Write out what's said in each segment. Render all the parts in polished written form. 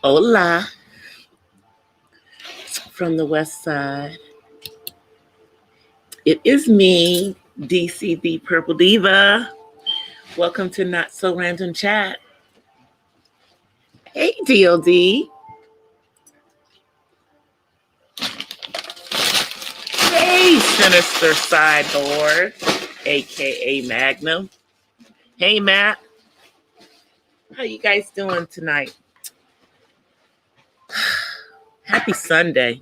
Hola, from the west side. It is me, DCThePurpleDiva. Welcome to Not So Random Chat. Hey, DLD. Hey, Sinister Sideboard, aka Magnum. Hey, Matt. How you guys doing tonight? Happy Sunday.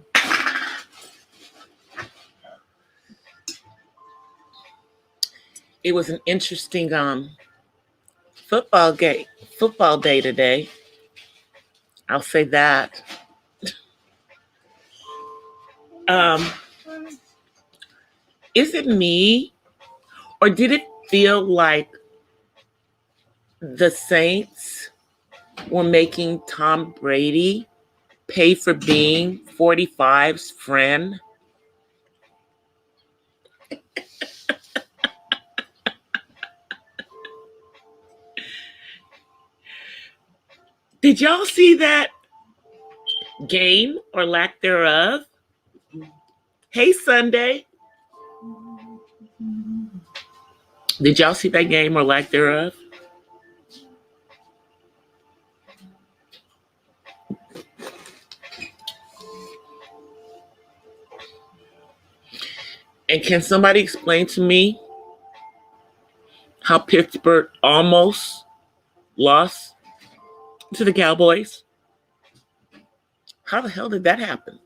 It was an interesting football day today. I'll say that. Is it me, or did it feel like the Saints were making Tom Brady pay for being 45's friend? Did y'all see that game or lack thereof? Hey, Sunday. Did y'all see that game or lack thereof? And can somebody explain to me how Pittsburgh almost lost to the Cowboys? How the hell did that happen?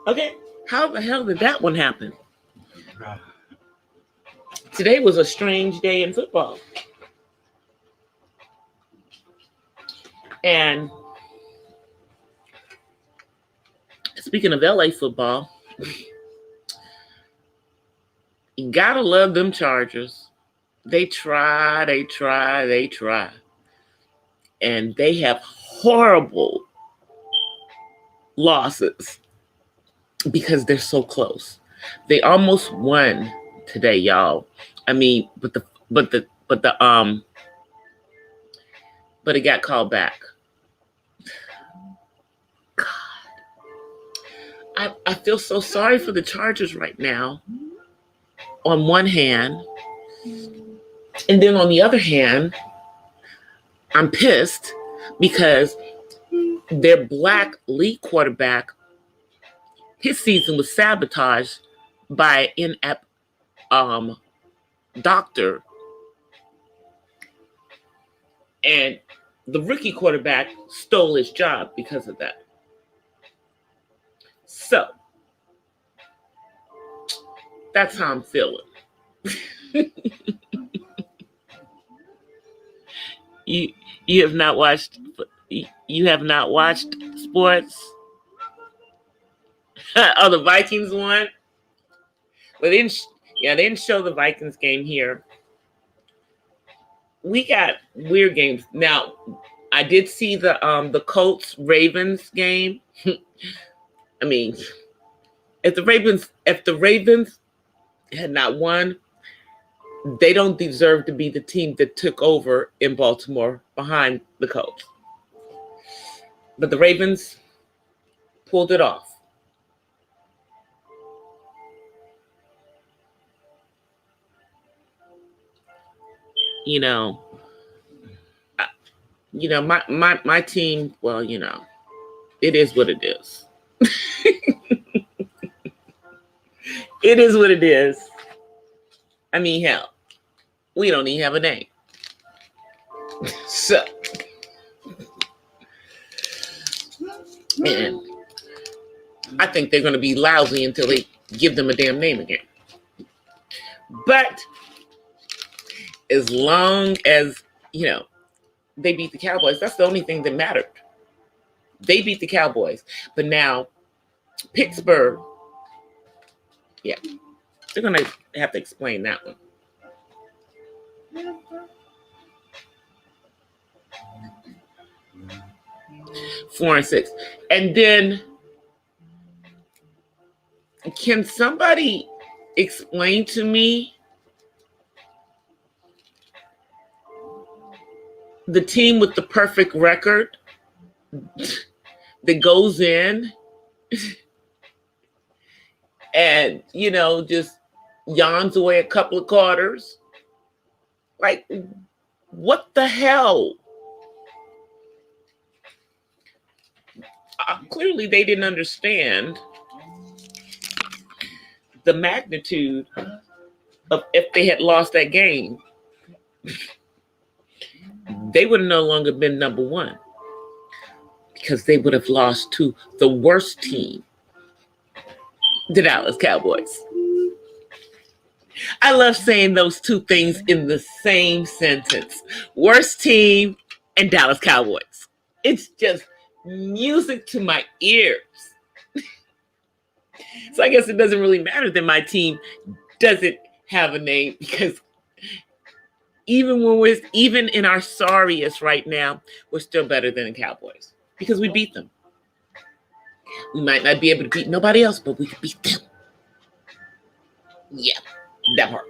Okay, how the hell did that one happen? Today was a strange day in football. And speaking of LA football, you gotta love them Chargers. They try. And they have horrible losses because they're so close. They almost won today, y'all. I mean, but it got called back. God. I feel so sorry for the Chargers right now, on one hand. And then on the other hand, I'm pissed because their black lead quarterback, his season was sabotaged by an inept doctor. And the rookie quarterback stole his job because of that. So, that's how I'm feeling. You have not watched sports? Oh, the Vikings won? Well, they didn't show the Vikings game here. We got weird games. Now, I did see the Colts Ravens game. I mean, if the Ravens had not won, they don't deserve to be the team that took over in Baltimore behind the Colts. But the Ravens pulled it off. My team, well, it is what it is. It is what it is. I mean, hell, we don't even have a name. So, and I think they're going to be lousy until they give them a damn name again. But as long as, they beat the Cowboys, that's the only thing that mattered. They beat the Cowboys. But now, Pittsburgh, yeah, they're going to have to explain that one. Four and 6. And then, can somebody explain to me the team with the perfect record that goes in and, just yawns away a couple of quarters? Like, what the hell? Clearly, they didn't understand the magnitude of if they had lost that game. They would have no longer been number one because they would have lost to the worst team, the Dallas Cowboys. I love saying those two things in the same sentence. Worst team and Dallas Cowboys. It's just music to my ears. So I guess it doesn't really matter that my team doesn't have a name, because even in our sorriest right now, we're still better than the Cowboys because we beat them. We might not be able to beat nobody else, but we could beat them. Yeah, that part.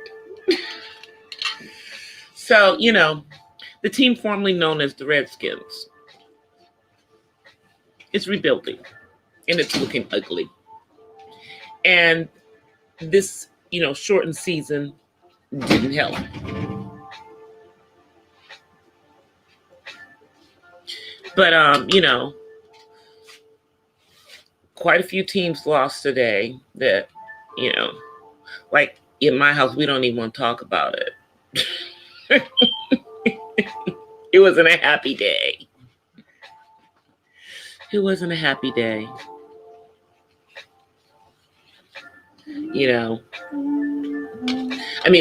So, the team formerly known as the Redskins is rebuilding, and it's looking ugly. And this, shortened season didn't help. But, quite a few teams lost today that, like in my house, we don't even want to talk about it. It wasn't a happy day. It wasn't a happy day.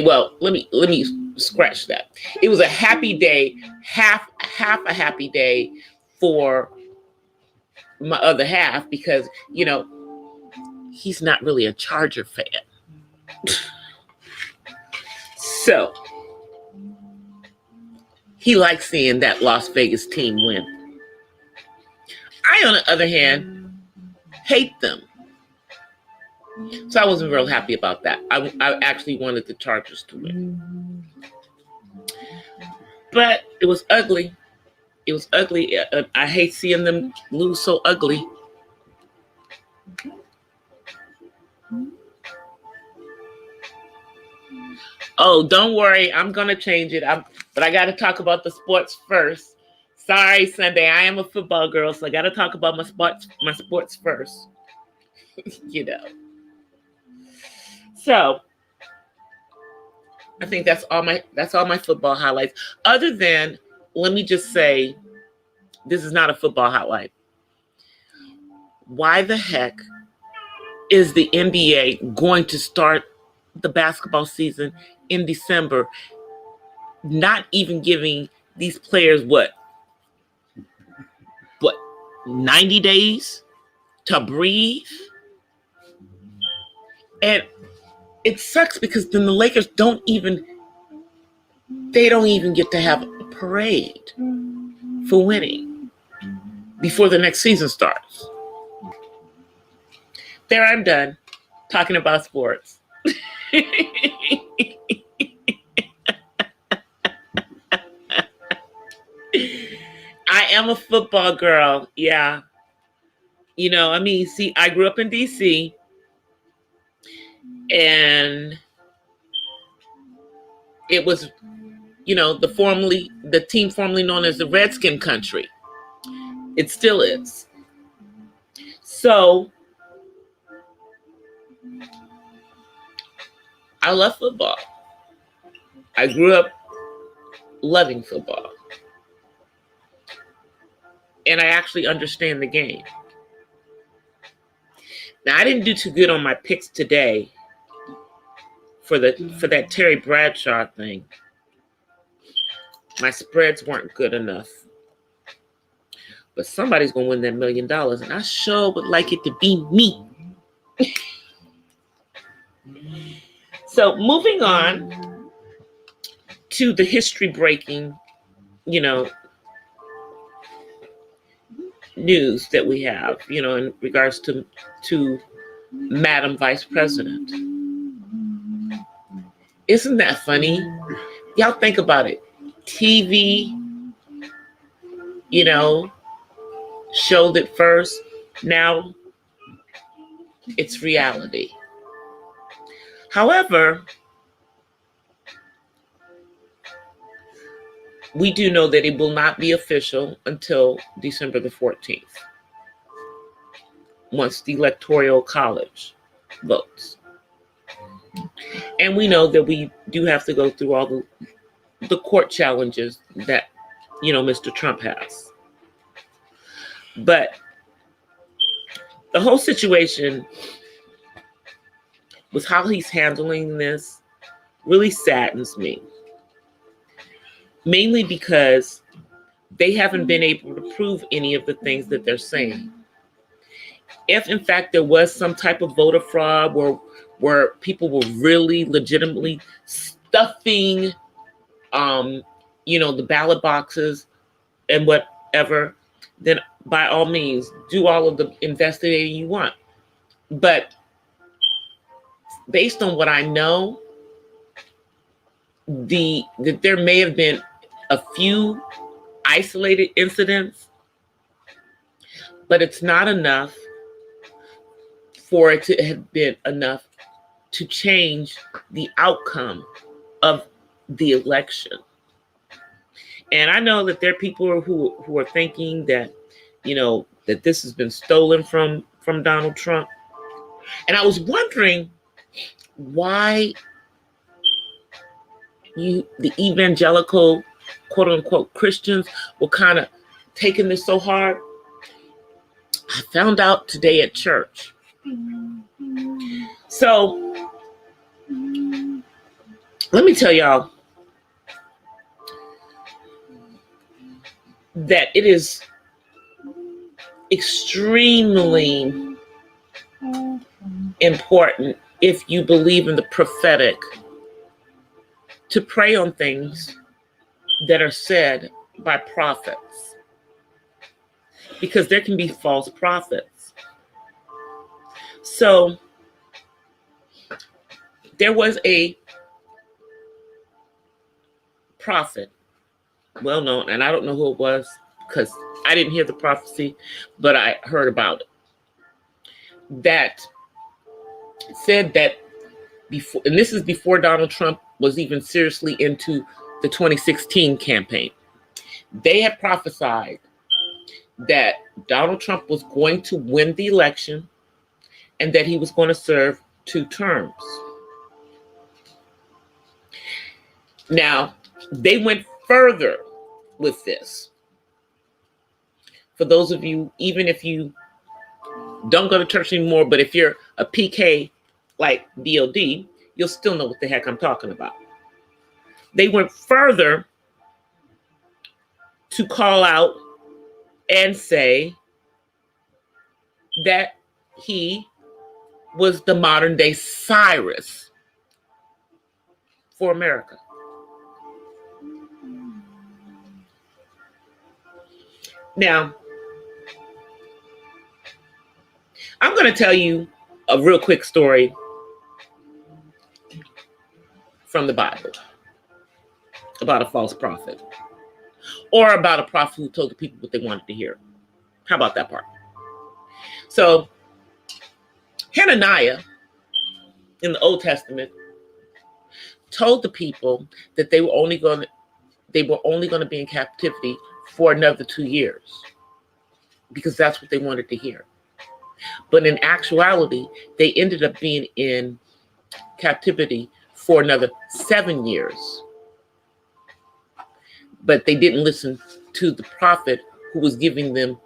Well, let me scratch that. It was a happy day, half a happy day for my other half, because, he's not really a Charger fan. So he likes seeing that Las Vegas team win. I, on the other hand, hate them. So I wasn't real happy about that. I actually wanted the Chargers to win. But it was ugly. It was ugly. I hate seeing them lose so ugly. Oh, don't worry. I'm going to change it. But I got to talk about the sports first. Sorry, Sunday. I am a football girl, so I got to talk about my sports first. So I think that's all my football highlights. Other than, let me just say, this is not a football highlight. Why the heck is the NBA going to start the basketball season in December, not even giving these players what 90 days to breathe? And it sucks because then the Lakers don't even get to have a parade for winning before the next season starts. There, I'm done talking about sports. I am a football girl. Yeah. See, I grew up in DC, and it was, the team formerly known as the Redskin country. It still is. So I love football. I grew up loving football. And I actually understand the game. Now, I didn't do too good on my picks today for that Terry Bradshaw thing. My spreads weren't good enough. But somebody's going to win that $1 million, and I sure would like it to be me. So moving on to the history-breaking, news that we have, in regards to Madam Vice President. Isn't that funny? Y'all think about it. TV, showed it first. Now it's reality. However, we do know that it will not be official until December the 14th, once the Electoral College votes. And we know that we do have to go through all the court challenges that, Mr. Trump has. But the whole situation with how he's handling this really saddens me. Mainly because they haven't been able to prove any of the things that they're saying. If, in fact, there was some type of voter fraud where people were really legitimately stuffing, the ballot boxes and whatever, then by all means, do all of the investigating you want. But based on what I know, that there may have been a few isolated incidents, but it's not enough for it to have been enough to change the outcome of the election. And I know that there are people who are thinking that, that this has been stolen from Donald Trump. And I was wondering why the evangelical, quote unquote, Christians were kind of taking this so hard. I found out today at church. So let me tell y'all that it is extremely important, if you believe in the prophetic, to pray on things that are said by prophets, because there can be false prophets. So there was a prophet, well known, and I don't know who it was because I didn't hear the prophecy, but I heard about it, that said that before, and this is before Donald Trump was even seriously into the 2016 campaign, they had prophesied that Donald Trump was going to win the election and that he was going to serve 2 terms. Now, they went further with this. For those of you, even if you don't go to church anymore, but if you're a PK like DOD, you'll still know what the heck I'm talking about. They went further to call out and say that he was the modern day Cyrus for America. Now, I'm going to tell you a real quick story from the Bible about a false prophet, or about a prophet who told the people what they wanted to hear. How about that part? So, Hananiah in the Old Testament told the people that they were only going to be in captivity for another 2 years, because that's what they wanted to hear. But in actuality, they ended up being in captivity for another 7 years, but they didn't listen to the prophet who was giving them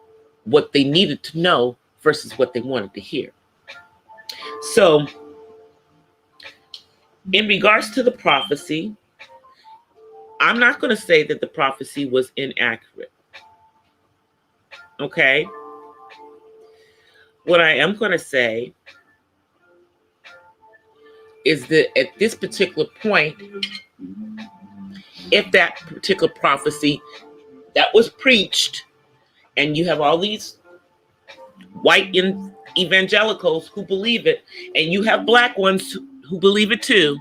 what they needed to know versus what they wanted to hear. So, in regards to the prophecy, I'm not going to say that the prophecy was inaccurate. Okay? What I am going to say is that at this particular point, if that particular prophecy that was preached, and you have all these white evangelicals who believe it, and you have black ones who believe it too.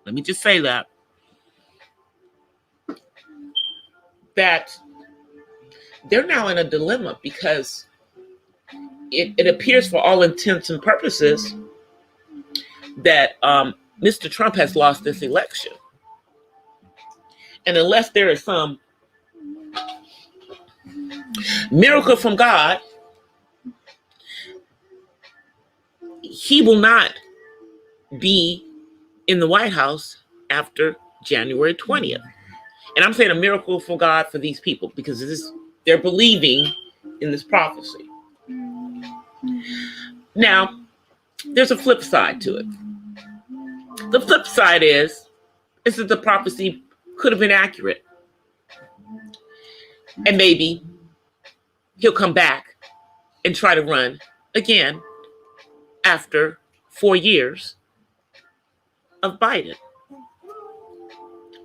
Let me just say that they're now in a dilemma because it appears for all intents and purposes that Mr. Trump has lost this election. And unless there is some miracle from God, he will not be in the White House after January 20th. And I'm saying a miracle from God for these people because they're believing in this prophecy. Now, there's a flip side to it. The flip side is that the prophecy could have been accurate. And maybe he'll come back and try to run again after 4 years of Biden,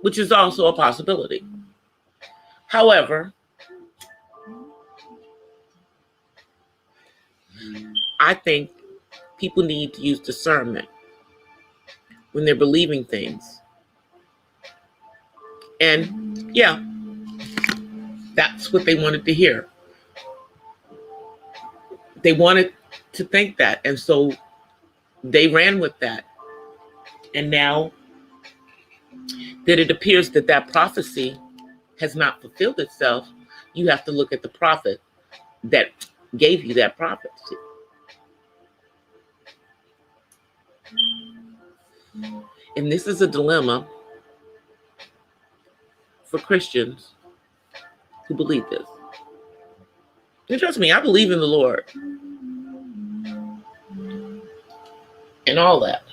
which is also a possibility. However, I think people need to use discernment when they're believing things. And yeah, that's what they wanted to hear. They wanted to think that. And so they ran with that. And now that it appears that that prophecy has not fulfilled itself, you have to look at the prophet that gave you that prophecy. And this is a dilemma for Christians who believe this. And trust me, I believe in the Lord and all that.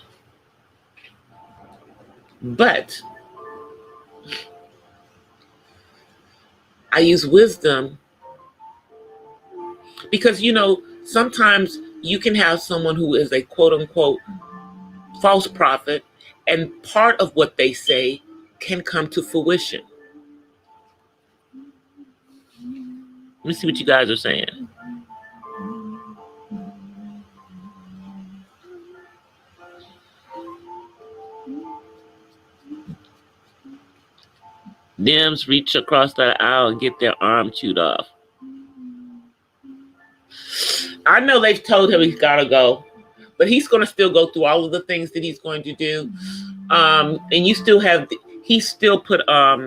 But I use wisdom because, sometimes you can have someone who is a quote unquote false prophet, and part of what they say can come to fruition. Let me see what you guys are saying. Dems reach across that aisle and get their arm chewed off. I know they've told him he's got to go, but he's going to still go through all of the things that he's going to do. And you still have, he still put a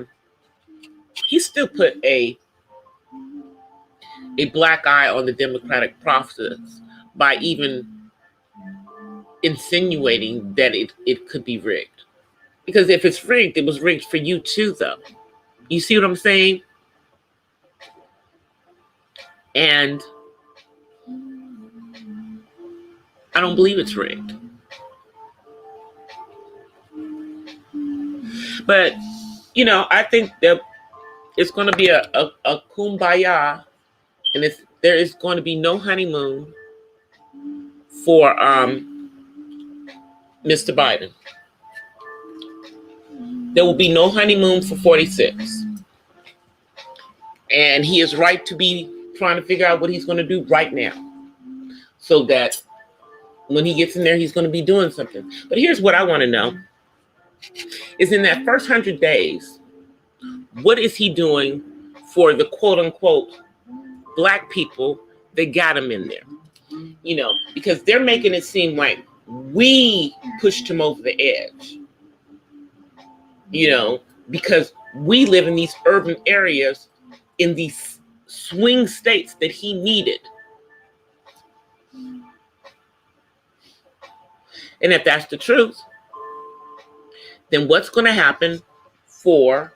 black eye on the Democratic process by even insinuating that it could be rigged. Because if it's rigged, it was rigged for you too, though. You see what I'm saying? And I don't believe it's rigged. But, I think that it's going to be a kumbaya, and there is going to be no honeymoon for Mr. Biden. There will be no honeymoon for 46. And he is right to be trying to figure out what he's going to do right now, so that when he gets in there, he's going to be doing something. But here's what I want to know. Is in that first 100 days, what is he doing for the quote unquote black people that got him in there? Because they're making it seem like we pushed him over the edge. Because we live in these urban areas in these swing states that he needed. And if that's the truth, then what's going to happen for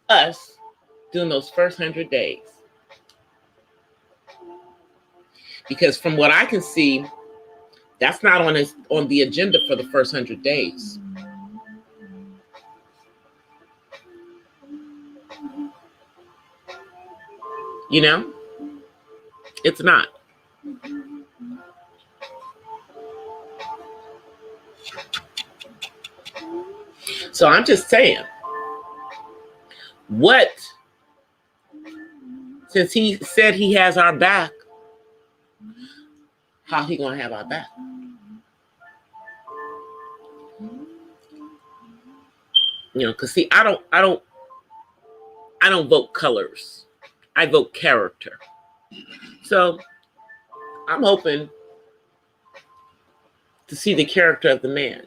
us during those first 100 days. Because from what I can see, that's not on the agenda for the first 100 days. You know, it's not. So I'm just saying, since he said he has our back, how he gonna have our back? You know, because see, I don't vote colors. I vote character. So I'm hoping to see the character of the man.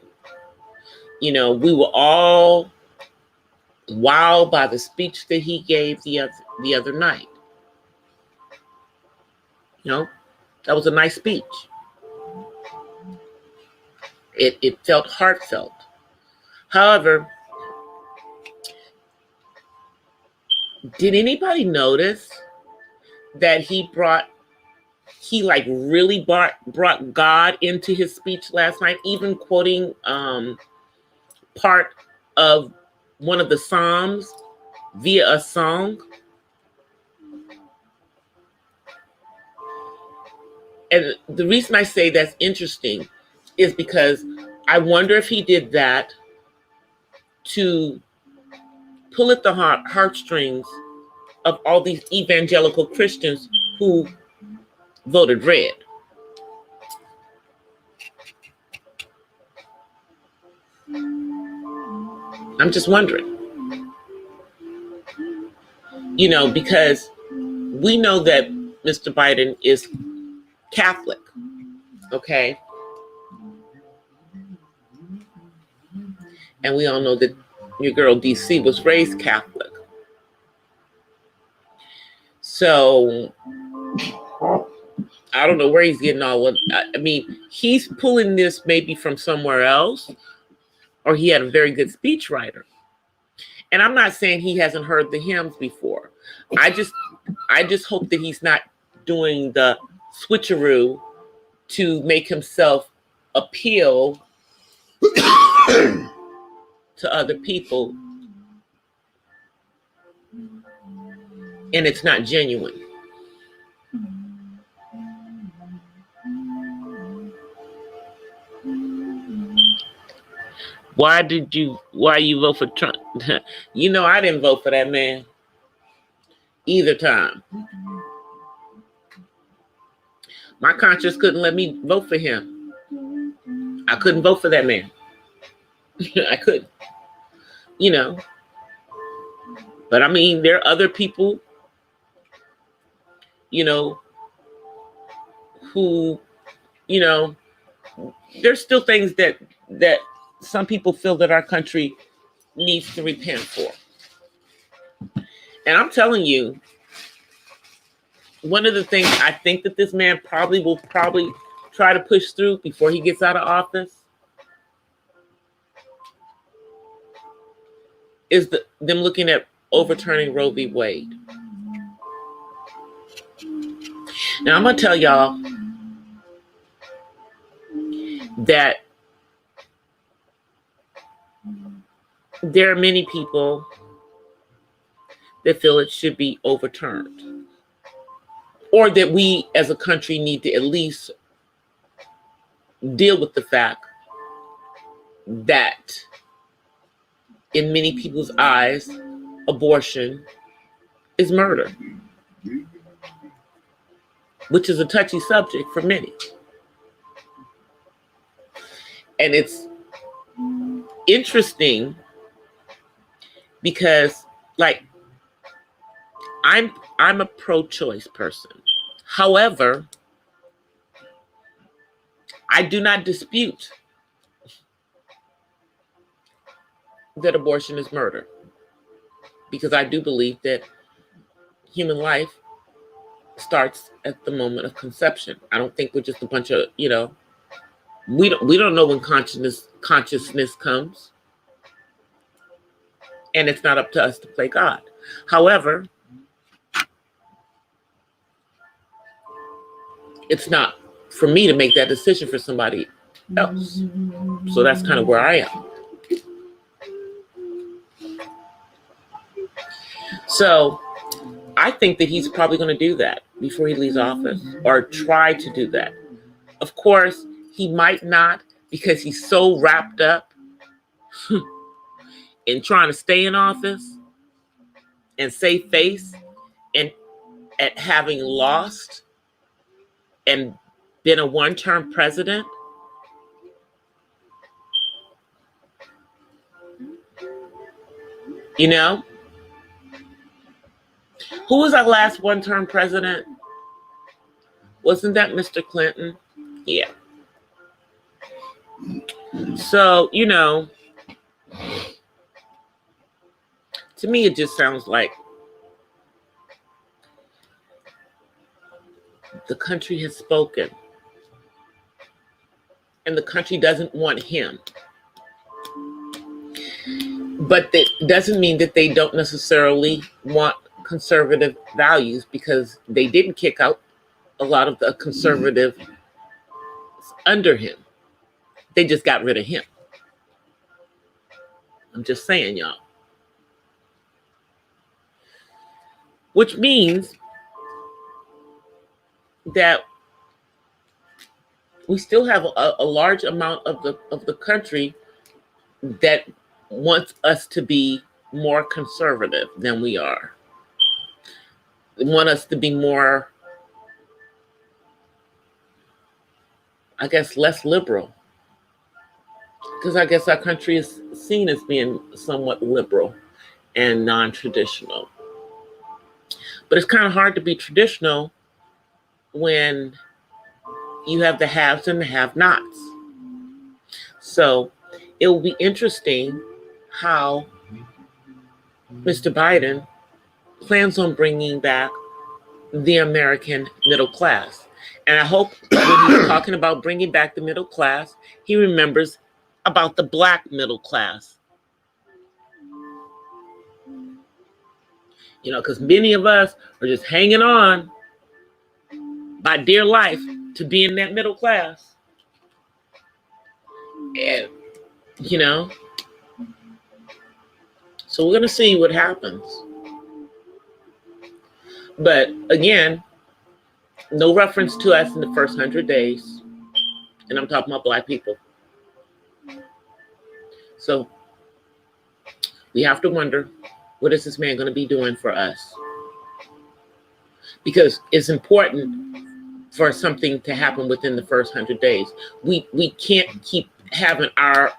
You know, we were all wowed by the speech that he gave the other night. You know, that was a nice speech. It felt heartfelt. However, did anybody notice that he really brought God into his speech last night, even quoting part of one of the Psalms via a song? And the reason I say that's interesting is because I wonder if he did that to pull at the heartstrings of all these evangelical Christians who voted red. I'm just wondering. You know, because we know that Mr. Biden is Catholic, okay? And we all know that your girl DC was raised Catholic. So I don't know where he's getting all of. I mean, he's pulling this maybe from somewhere else, or he had a very good speechwriter. And I'm not saying he hasn't heard the hymns before. I just hope that he's not doing the switcheroo to make himself appeal to other people, and it's not genuine. Why you vote for Trump? You know, I didn't vote for that man either time. My conscience couldn't let me vote for him. I couldn't vote for that man. I couldn't. You know. But I mean, there are other people, you know, who, you know, there's still things that some people feel that our country needs to repent for. And I'm telling you, one of the things I think that this man will try to push through before he gets out of office is them looking at overturning Roe v. Wade. Now, I'm going to tell y'all that there are many people that feel it should be overturned, or that we as a country need to at least deal with the fact that in many people's eyes, abortion is murder, which is a touchy subject for many. And it's interesting because, like, I'm a pro-choice person. However, I do not dispute that abortion is murder, because I do believe that human life starts at the moment of conception. I don't think we're just a bunch of, you know, we don't know when consciousness comes. and it's not up to us to play God. However, it's not for me to make that decision for somebody else. So that's kind of where I am. So I think that he's probably going to do that before he leaves office, or try to do that. Of course, he might not, because he's so wrapped up in trying to stay in office and save face, and at having lost and been a one-term president. You know, who was our last one-term president? Wasn't that Mr. Clinton? Yeah. So, you know, to me, it just sounds like the country has spoken, and the country doesn't want him. But that doesn't mean that they don't necessarily want conservative values, because they didn't kick out a lot of the conservative under him. They just got rid of him. I'm just saying, y'all. Which means that we still have a large amount of the country that wants us to be more conservative than we are. They want us to be more, I guess, less liberal. Because I guess our country is seen as being somewhat liberal and non-traditional. But it's kind of hard to be traditional when you have the haves and the have-nots. So it will be interesting how Mr. Biden plans on bringing back the American middle class. And I hope when he's talking about bringing back the middle class, he remembers about the Black middle class. You know, because many of us are just hanging on by dear life to be in that middle class. And, you know, so we're going to see what happens. But again, no reference to us in the first 100 days. And I'm talking about Black people. So we have to wonder, what is this man going to be doing for us? Because it's important for something to happen within the first 100 days. We can't keep having our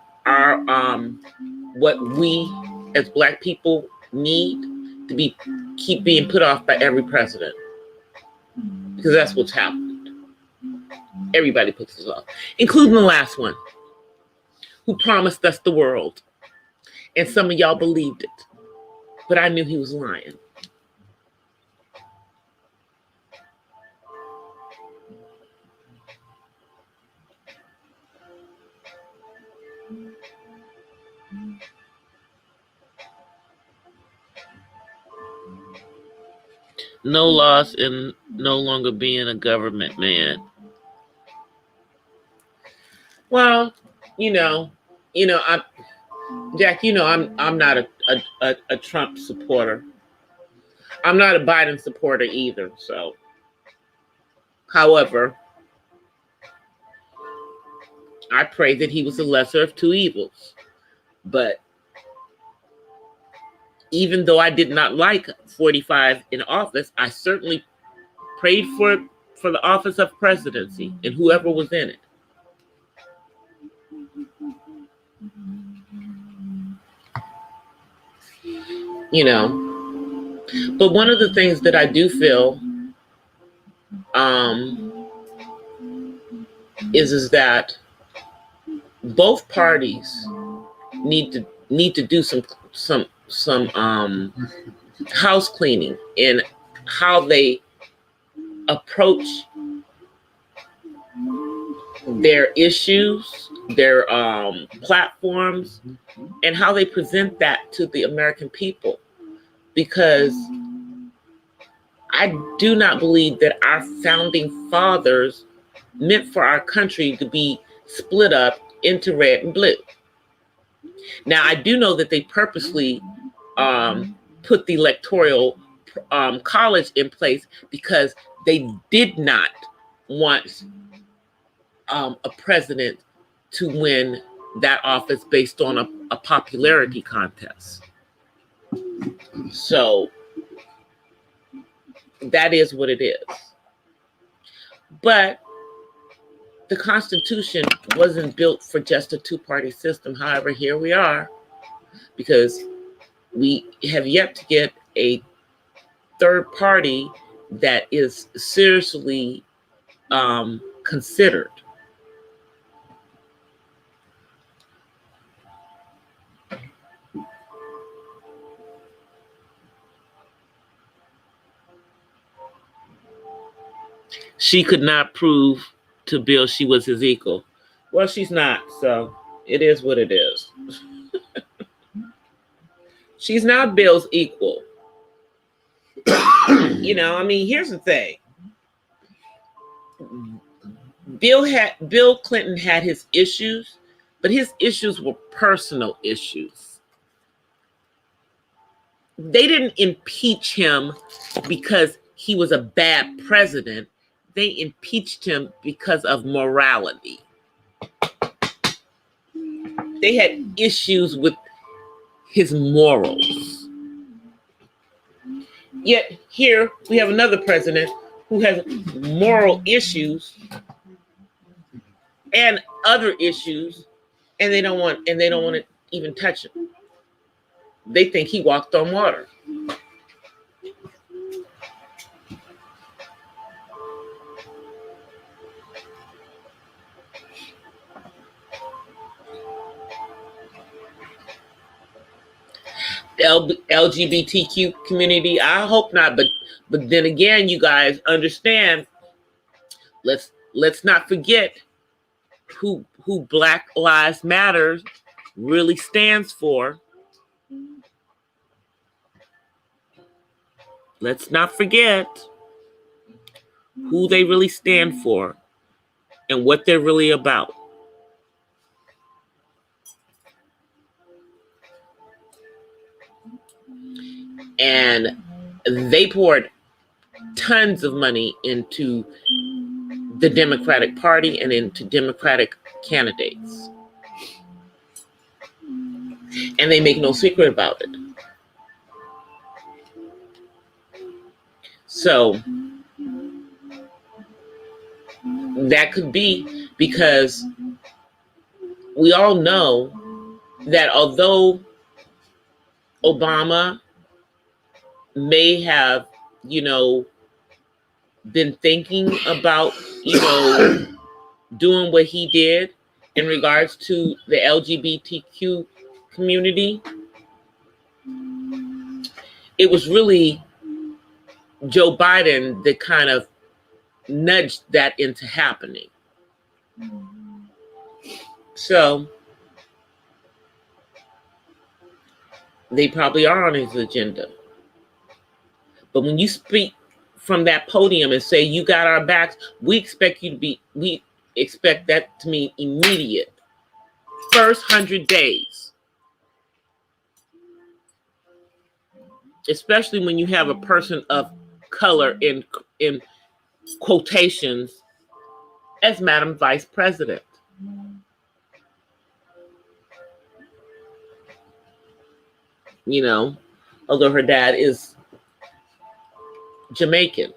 what we as Black people need to keep being put off by every president. Because that's what's happened. Everybody puts us off, including the last one, who promised us the world. And some of y'all believed it. But I knew he was lying. No loss in no longer being a government man. Well, Jack, I'm not a Trump supporter. I'm not a Biden supporter either. So, however, I pray that he was the lesser of two evils. But even though I did not like 45 in office, I certainly prayed for the office of presidency and whoever was in it. You know, but one of the things that I do feel is that both parties need to do some house cleaning in how they approach their issues, their platforms, and how they present that to the American people. Because I do not believe that our founding fathers meant for our country to be split up into red and blue. Now, I do know that they purposely put the electoral college in place because they did not want a president to win that office based on a popularity contest. So that is what it is. But the Constitution wasn't built for just a two-party system. However, here we are, because we have yet to get a third party that is seriously considered. She could not prove to Bill she was his equal. Well, she's not, so it is what it is. She's not Bill's equal. You know, I mean, here's the thing. Bill Clinton had his issues, but his issues were personal issues. They didn't impeach him because he was a bad president. They impeached him because of morality. They had issues with his morals. Yet here we have another president who has moral issues and other issues, and they don't want to even touch him. They think he walked on water. LGBTQ community, I hope not, but then again, you guys understand, let's not forget who Black Lives Matter really stands for. Let's not forget who they really stand for and what they're really about. And they poured tons of money into the Democratic Party and into Democratic candidates. And they make no secret about it. So that could be because we all know that although Obama may have, been thinking about, doing what he did in regards to the LGBTQ community, it was really Joe Biden that kind of nudged that into happening. So they probably are on his agenda. But when you speak from that podium and say you got our backs, we expect that to mean immediate. First 100 days. Especially when you have a person of color in quotations as Madam Vice President. Although her dad is Jamaican.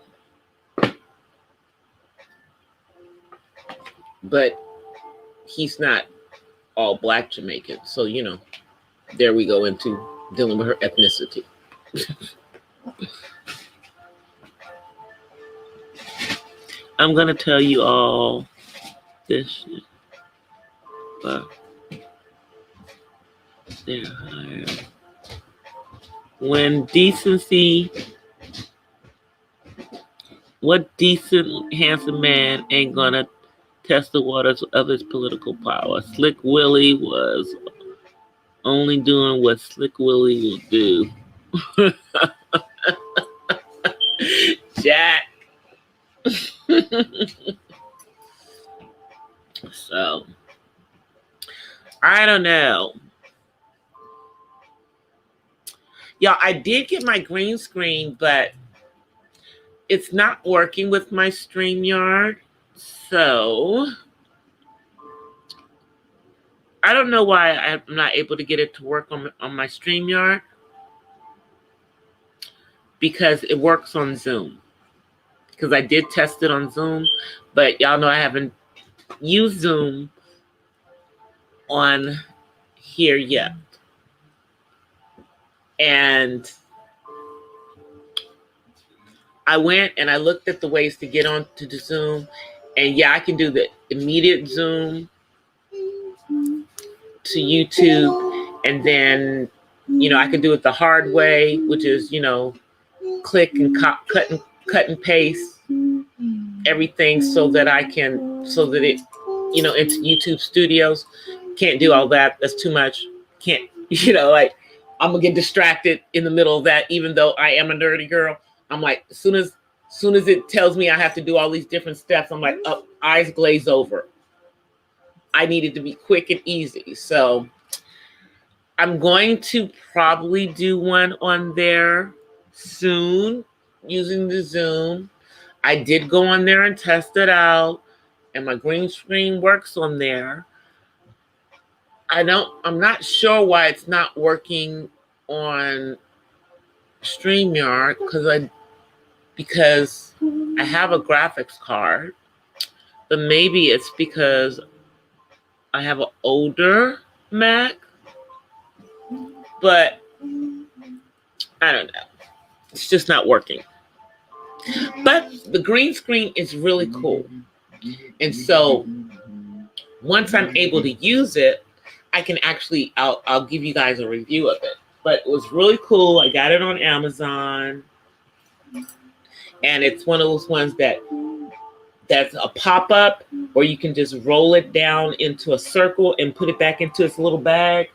But he's not all Black Jamaican. So, there we go into dealing with her ethnicity. I'm going to tell you all this shit. But they're hired. When decency, what decent, handsome man ain't gonna test the waters with others' political power. Slick Willie was only doing what Slick Willie will do. Jack. So, I don't know. Yeah, I did get my green screen, but it's not working with my StreamYard. So, I don't know why I'm not able to get it to work on my StreamYard. Because it works on Zoom. Because I did test it on Zoom, but y'all know I haven't used Zoom on here yet. And I went and I looked at the ways to get onto the Zoom. And yeah, I can do the immediate Zoom to YouTube. And then, I can do it the hard way, which is, click and cut and paste everything so that it, into YouTube Studios. Can't do all that. That's too much. Can't, I'm gonna get distracted in the middle of that, even though I am a nerdy girl. I'm like, as soon as it tells me I have to do all these different steps, I'm like, oh, eyes glaze over. I need it to be quick and easy. So I'm going to probably do one on there soon using the Zoom. I did go on there and test it out, and my green screen works on there. I'm not sure why it's not working on StreamYard because I have a graphics card, but maybe it's because I have an older Mac, but I don't know. It's just not working. But the green screen is really cool. And so once I'm able to use it, I can actually, I'll give you guys a review of it. But it was really cool. I got it on Amazon. And it's one of those ones that's a pop-up, or you can just roll it down into a circle and put it back into its little bag.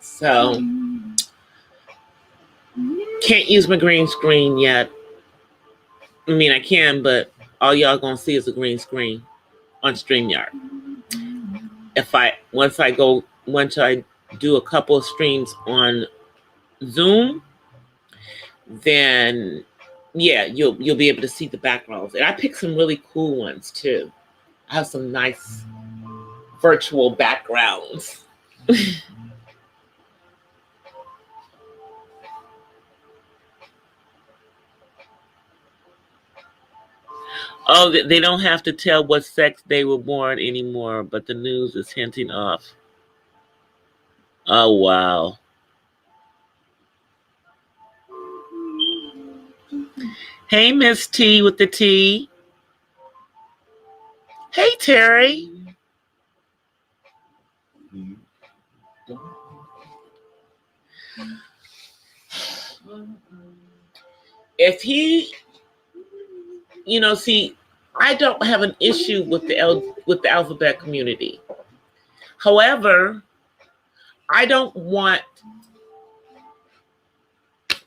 So, can't use my green screen yet. I mean, I can, but all y'all gonna see is a green screen on StreamYard. Once I do a couple of streams on Zoom, then yeah, you'll be able to see the backgrounds. And I picked some really cool ones too. I have some nice virtual backgrounds. Oh, they don't have to tell what sex they were born anymore, but the news is hinting off. Oh, wow. Hey, Miss T with the T. Hey, Terry. If he, see, I don't have an issue with the alphabet community. However, I don't want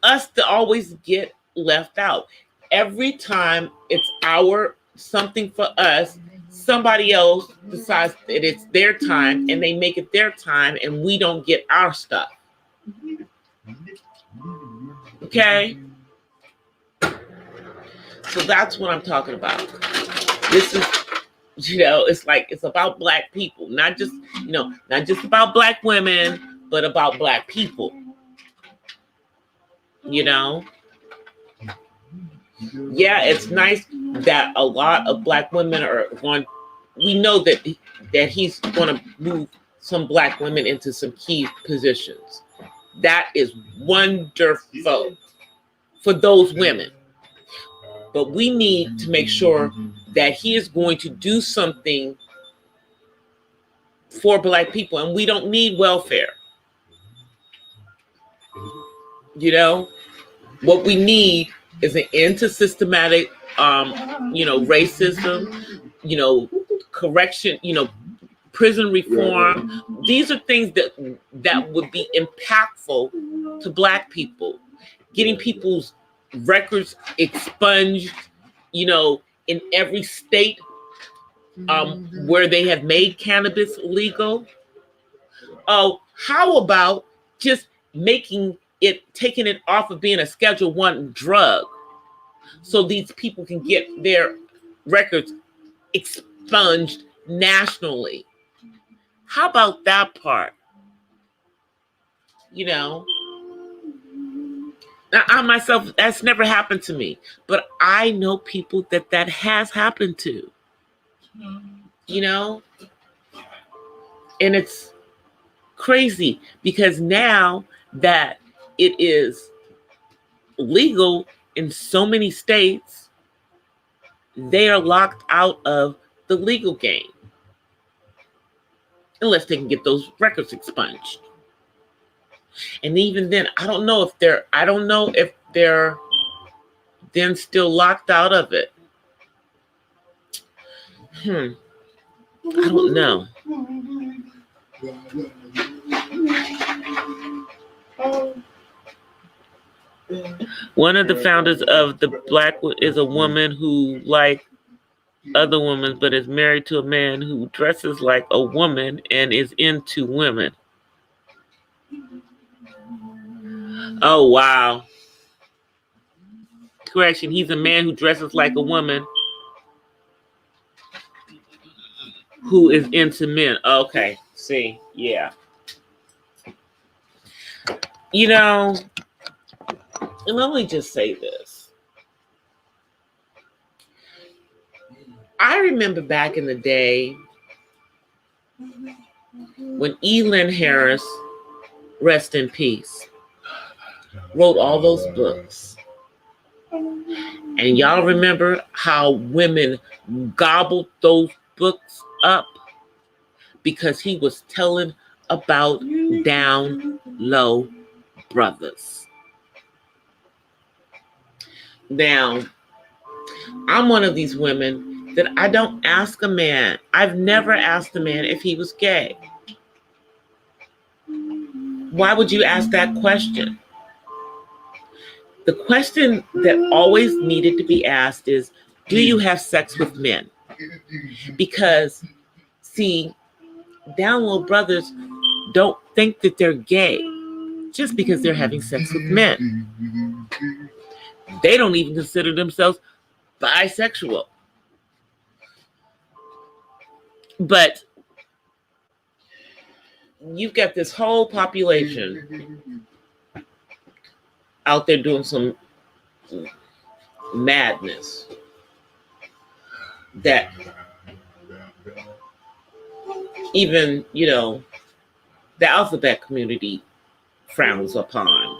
us to always get left out. Every time it's something for us, somebody else decides that it's their time and they make it their time and we don't get our stuff. Okay? So that's what I'm talking about. This is, it's about Black people, not just about Black women, but about Black people. Yeah, it's nice that a lot of Black women are going. We know that he's going to move some Black women into some key positions. That is wonderful for those women. But we need to make sure that he is going to do something for Black people, and we don't need welfare. What we need is an end to systematic, racism, correction, prison reform. These are things that would be impactful to Black people. Getting people's records expunged, in every state where they have made cannabis legal. Oh, how about just taking it off of being a Schedule I drug, so these people can get their records expunged nationally? How about that part? Now, I myself, that's never happened to me, but I know people that has happened to, and it's crazy because now that it is legal in so many states, they are locked out of the legal game unless they can get those records expunged. And even then, I don't know if they're then still locked out of it. I don't know. One of the founders of the Black is a woman who, like other women, but is married to a man who dresses like a woman and is into women. Oh, wow. Correction, he's a man who dresses like a woman who is into men. Okay, see, yeah. And let me just say this. I remember back in the day when Elin Harris, rest in peace, wrote all those books. And y'all remember how women gobbled those books up because he was telling about down low brothers. Now, I'm one of these women that I don't ask a man. I've never asked a man if he was gay. Why would you ask that question? The question that always needed to be asked is, do you have sex with men? Because, see, down low brothers don't think that they're gay just because they're having sex with men. They don't even consider themselves bisexual. But you've got this whole population out there doing some madness that even, the alphabet community frowns upon.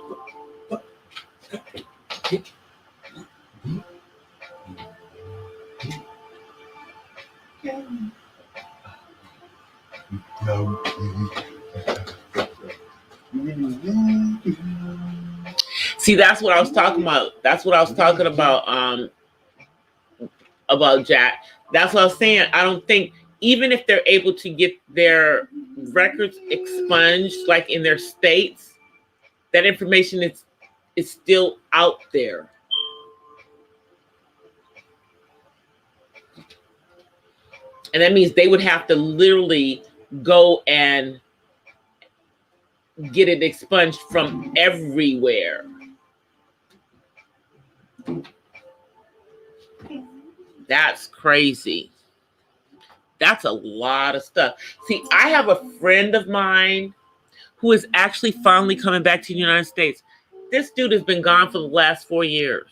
See, that's what I was talking about. That's what I was talking about Jack. That's what I was saying. I don't think, even if they're able to get their records expunged, like in their states, that information is still out there. And that means they would have to literally go and get it expunged from everywhere. That's crazy. That's a lot of stuff. See, I have a friend of mine who is actually finally coming back to the United States. This dude has been gone for the last 4 years.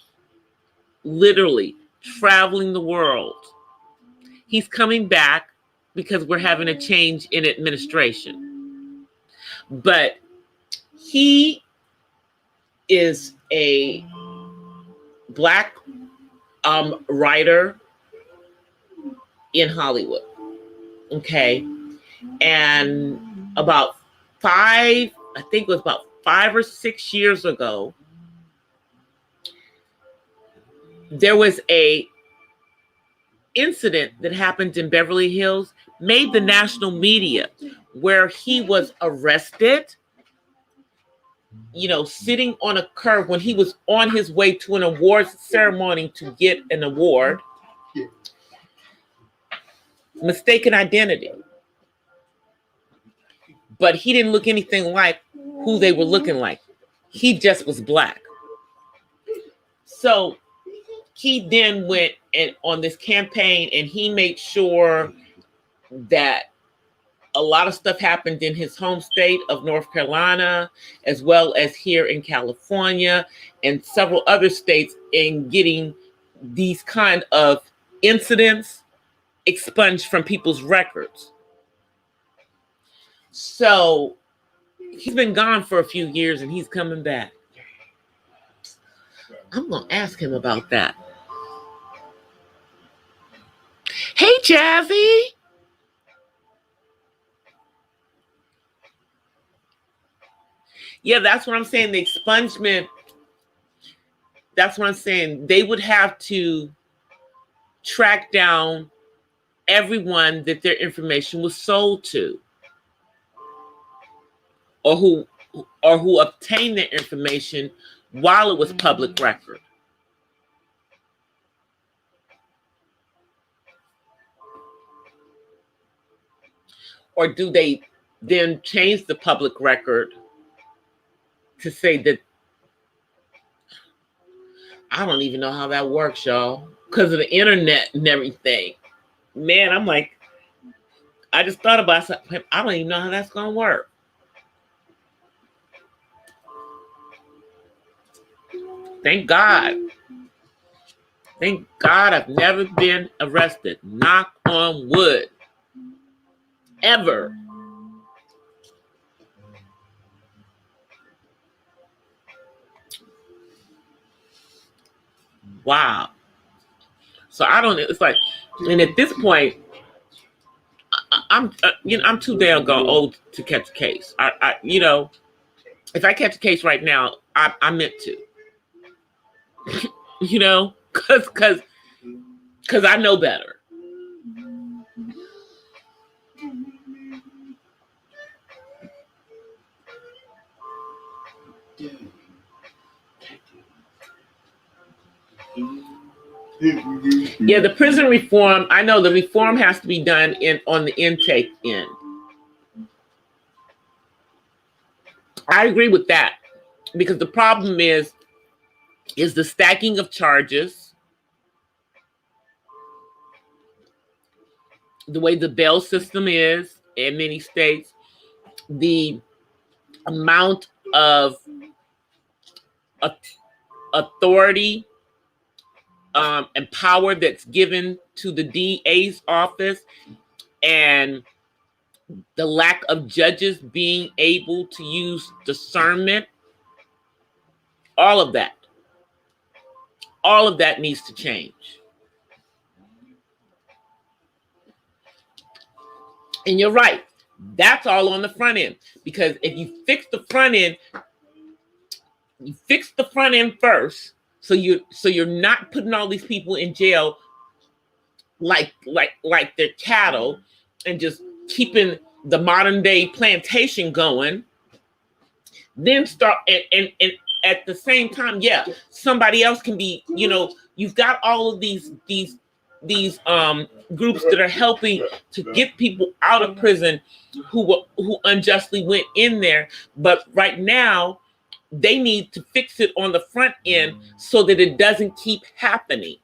Literally traveling the world. He's coming back because we're having a change in administration. But he is a Black writer in Hollywood. Okay. And about 5 or 6 years ago, there was a incident that happened in Beverly Hills, made the national media, where he was arrested, sitting on a curb when he was on his way to an awards ceremony to get an award. Mistaken identity. But he didn't look anything like who they were looking like. He just was black. So he then went on this campaign, and he made sure that a lot of stuff happened in his home state of North Carolina, as well as here in California and several other states, in getting these kind of incidents expunged from people's records. So he's been gone for a few years, and he's coming back. I'm going to ask him about that. Hey, Jazzy. Yeah, that's what I'm saying. The expungement, that's what I'm saying. They would have to track down everyone that their information was sold to, or who obtained their information while it was public record. Or do they then change the public record to say that? I don't even know how that works, y'all, because of the internet and everything. Man, I'm like, I just thought about something. I don't even know how that's going to work. Thank God. Thank God I've never been arrested. Knock on wood. Ever. Wow. So I don't, it's like, and at this point, I'm too damn old to catch a case. If I catch a case right now, I meant to. Because I know better. Yeah, the prison reform, I know the reform has to be done on the intake end. I agree with that, because the problem is the stacking of charges, the way the bail system is in many states, the amount of authority and power that's given to the DA's office, and the lack of judges being able to use discernment. All of that needs to change. And you're right. That's all on the front end. Because if you fix the front end, first, so you're not putting all these people in jail like they're cattle, and just keeping the modern day plantation going. Then start and at the same time, yeah, somebody else can be, you've got all of these groups that are helping to get people out of prison who unjustly went in there. But right now, they need to fix it on the front end so that it doesn't keep happening.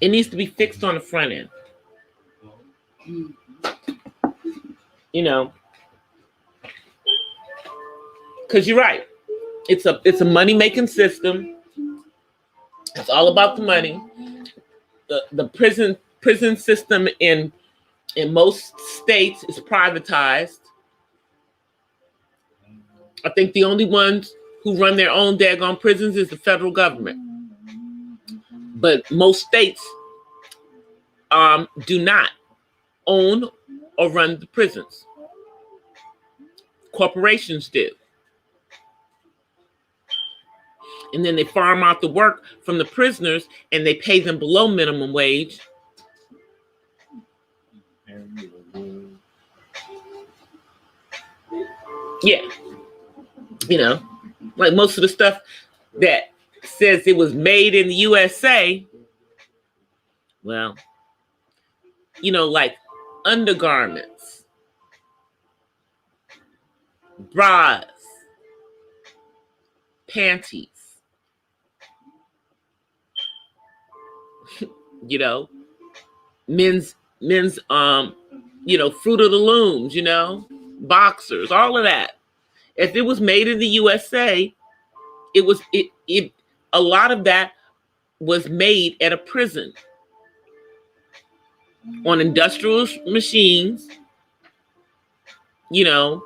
It needs to be fixed on the front end. Because you're right. It's a money-making system. It's all about the money. The prison system in most states is privatized. I think the only ones who run their own daggone prisons is the federal government. But most states do not own or run the prisons. Corporations do. And then they farm out the work from the prisoners and they pay them below minimum wage. Yeah. You know, like most of the stuff that says it was made in the USA, well, you know, like undergarments, bras, panties, you know, men's, you know, Fruit of the Looms, you know, boxers, all of that. If it was made in the USA, a lot of that was made at a prison on industrial machines, you know,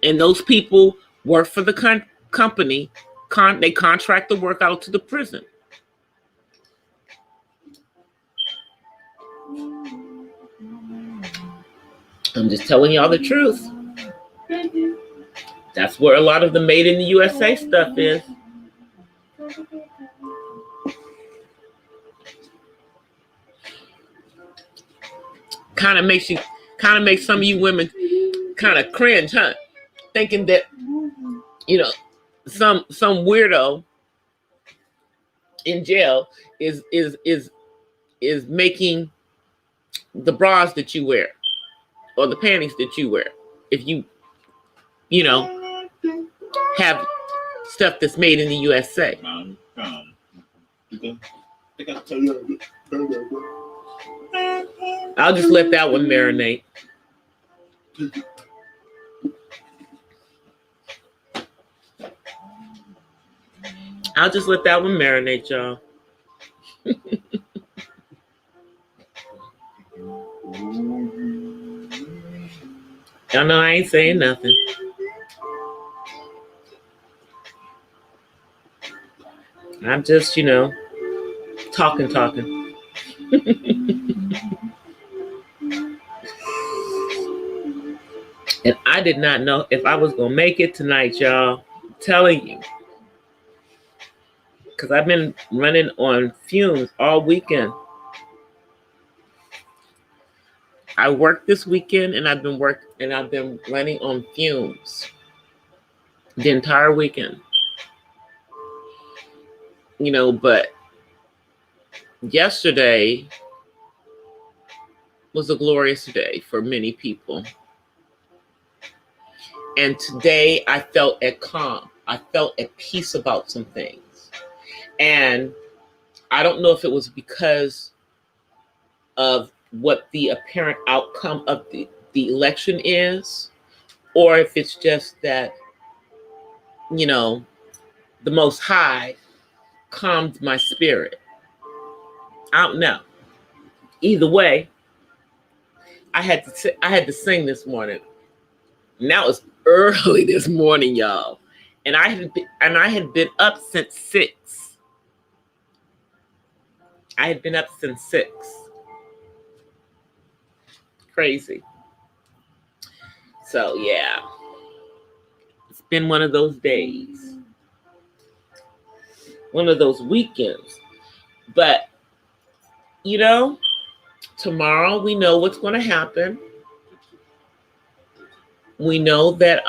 and those people work for the company. They contract the work out to the prison. I'm just telling y'all the truth. That's where a lot of the made in the USA stuff is. Kind of makes some of you women kind of cringe, huh? Thinking that, you know, some weirdo in jail is making the bras that you wear or the panties that you wear. If you know, have stuff that's made in the USA. I'll just let that one marinate. I'll just let that one marinate, y'all. Y'all know I ain't saying nothing. I'm just, you know, talking. And I did not know if I was going to make it tonight, y'all. I'm telling you. Because I've been running on fumes all weekend. I worked this weekend and I've been running on fumes the entire weekend. You know, but yesterday was a glorious day for many people. And today I felt at calm. I felt at peace about some things. And I don't know if it was because of what the apparent outcome of the election is, or if it's just that, you know, the Most High calmed my spirit. I don't know. Either way, I had to sing this morning. And that was early this morning, y'all. And I had been up since 6. I had been up since 6. Crazy. So yeah, it's been one of those days, one of those weekends. But you know, tomorrow we know what's going to happen. We know that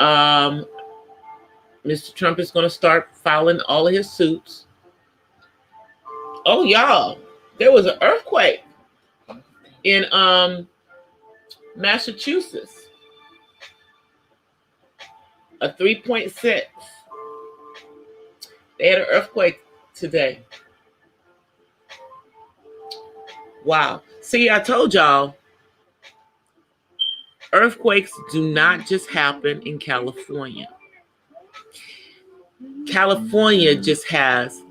Mr. Trump is going to start filing all of his suits. Oh, y'all, there was an earthquake in Massachusetts. A 3.6. They had an earthquake today. Wow. See, I told y'all, earthquakes do not just happen in California. California just has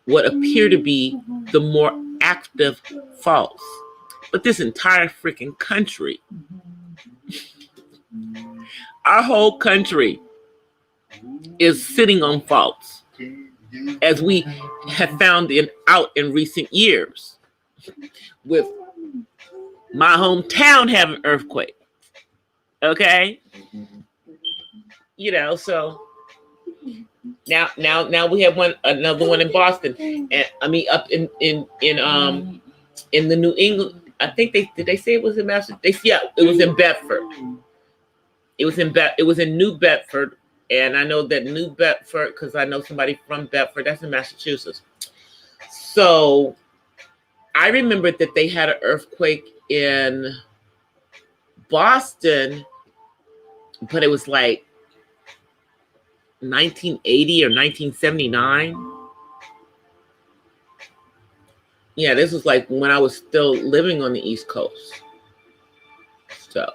what appear to be the more active faults. But this entire freaking country, our whole country is sitting on faults, as we have found out in recent years, with my hometown having earthquakes, Okay, so now we have another one in Boston, and I mean up in the New England. I think they say it was in Massachusetts. Yeah, it was in Bedford. It was in New Bedford, and I know that New Bedford because I know somebody from Bedford. That's in Massachusetts. So I remember that they had an earthquake in Boston, but it was like 1980 or 1979. Yeah, this was like when I was still living on the East Coast. So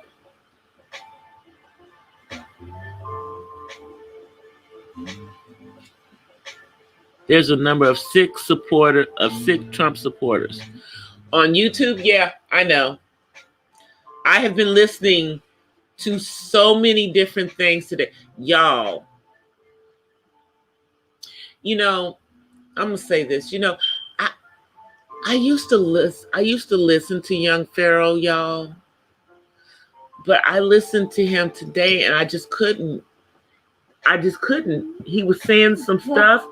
there's a number of sick Trump supporters on YouTube. Yeah, I know. I have been listening to so many different things today, y'all. I'm gonna say this. I used to listen to Young Pharaoh, y'all, but I listened to him today, and I just couldn't. He was saying some stuff,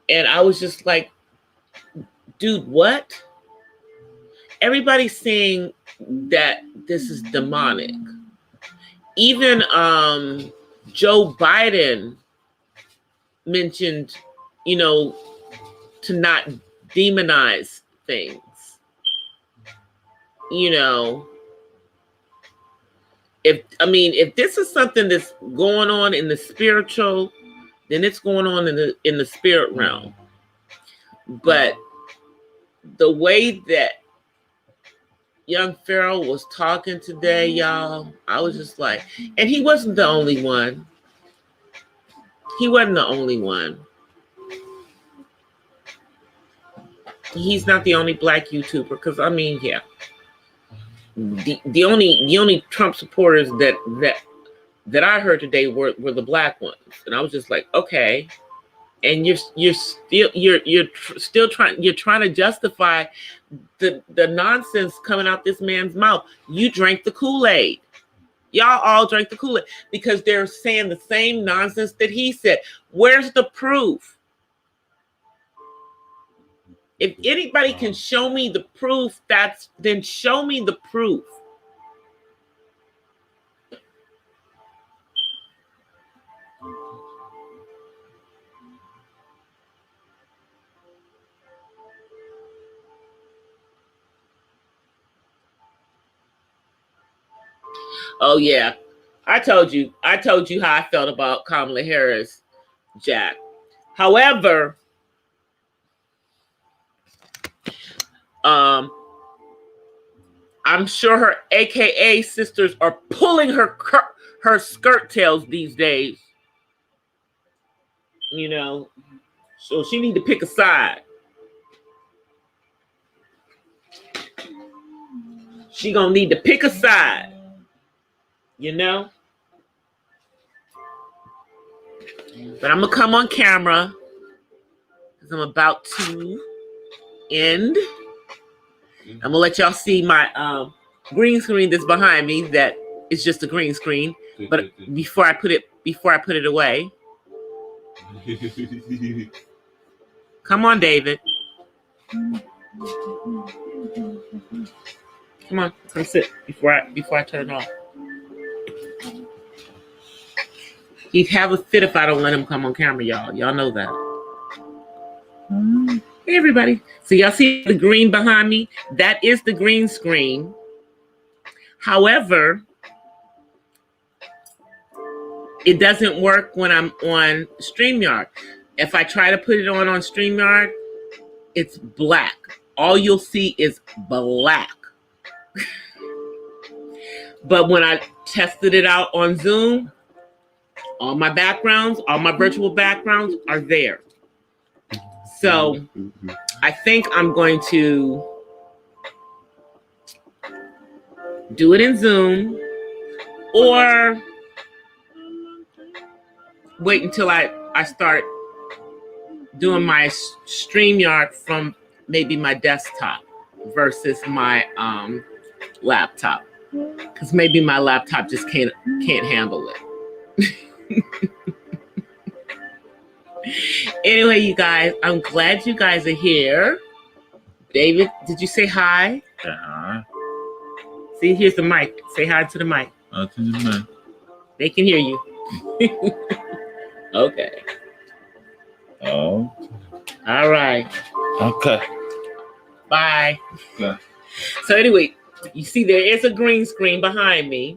and I was just like, dude, what? Everybody's saying that this is demonic. Even Joe Biden mentioned, to not demonize things. If this is something that's going on in the spiritual, then it's going on in the spirit realm. But the way that Young Pharaoh was talking today, y'all, I was just like, and he wasn't the only one. He wasn't the only one. He's not the only black YouTuber, because yeah. The only Trump supporters that I heard today were the black ones, and I was just like, okay. And you're still trying to justify the nonsense coming out this man's mouth. You drank the Kool-Aid. Y'all all drank the Kool-Aid because they're saying the same nonsense that he said. Where's the proof? If anybody can show me the proof, then show me the proof. Oh yeah, I told you how I felt about Kamala Harris, Jack. However, I'm sure her AKA sisters are pulling her skirt tails these days. So she need to pick a side. She gonna need to pick a side. But I'm gonna come on camera because I'm about to end. I'm gonna let y'all see my green screen that's behind me. That is just a green screen. But before I put it away, come on, David. Come on, come sit before I turn it off. He'd have a fit if I don't let him come on camera, y'all. Y'all know that. Hey, everybody. So y'all see the green behind me? That is the green screen. However, it doesn't work when I'm on StreamYard. If I try to put it on StreamYard, it's black. All you'll see is black. But when I tested it out on Zoom, all my virtual backgrounds are there. So I think I'm going to do it in Zoom or wait until I start doing my StreamYard from maybe my desktop versus my laptop. because maybe my laptop just can't handle it. Anyway, you guys, I'm glad you guys are here. David, did you say hi? Yeah. See, here's the mic. Say hi to the mic. To the mic. They can hear you. Okay. Oh. All right. Okay. Bye. Okay. So anyway, you see there is a green screen behind me.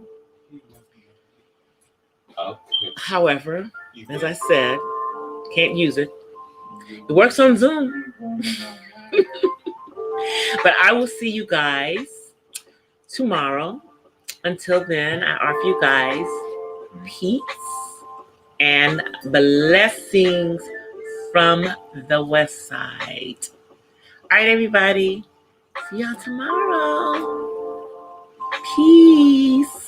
Okay. However, as I said, can't use it. It works on Zoom. But I will see you guys tomorrow. Until then, I offer you guys peace and blessings from the West Side. All right, everybody. See y'all tomorrow. Peace.